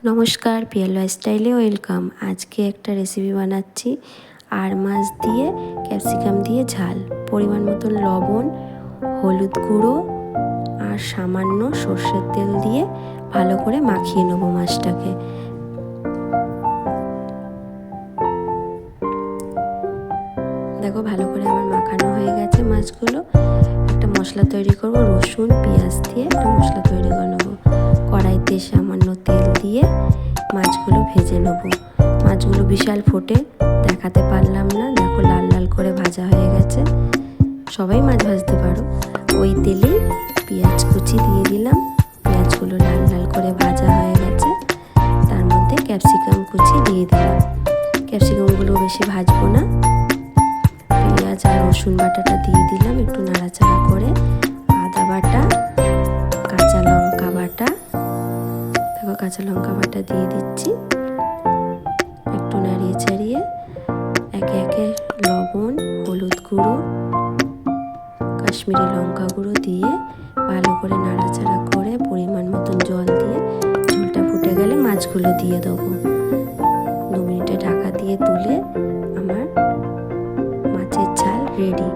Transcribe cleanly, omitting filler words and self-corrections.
নমস্কার, পিয়াল লাইফস্টাইলে ওয়েলকাম। আজকে একটা রেসিপি বানাচ্ছি আর মাছ দিয়ে ক্যাপসিকাম দিয়ে ঝাল। পরিমাণ মতন লবণ, হলুদ গুঁড়ো আর সামান্য সর্ষের তেল দিয়ে ভালো করে মাখিয়ে নেবো মাছটাকে। দেখো ভালো করে আমার মাখানো হয়ে গেছে মাছগুলো। একটা মশলা তৈরি করব, রসুন পেঁয়াজ দিয়ে একটা মশলা তৈরি করে নেবো। কড়াইতে সামান্য তেল দিয়ে মাছগুলো ভেজে নেব। মাছগুলো বিশাল ফোটে, দেখাতে পারলাম না। দেখো লাল লাল করে ভাজা হয়ে গেছে। সবাই মাছ ভাজতে পারো। ওই তেলেই পেঁয়াজ কুচি দিয়ে দিলাম। পেঁয়াজগুলো লাল লাল করে ভাজা হয়ে গেছে। তার মধ্যে ক্যাপসিকাম কুচি দিয়ে দিলাম। ক্যাপসিকামগুলো বেশি ভাজবো না। পেঁয়াজ আর রসুন বাটাটা দিয়ে দিলাম, একটু নাড়াচাড়া করে। আদা বাটা, কাঁচা লঙ্কা বাটা, দেখো কাঁচা লঙ্কা বাটা দিয়ে দিচ্ছি। একটু নাড়িয়ে ছাড়িয়ে একে একে লবণ, হলুদ গুঁড়ো, কাশ্মীরি লঙ্কা গুঁড়ো দিয়ে ভালো করে নাড়াচাড়া করে পরিমাণ মতন জল দিয়ে ঝোলটা ফুটে গেলে মাছগুলো দিয়ে দেবো। 2 মিনিটে ঢাকা দিয়ে তুলে আমার মাছের ঝাল রেডি।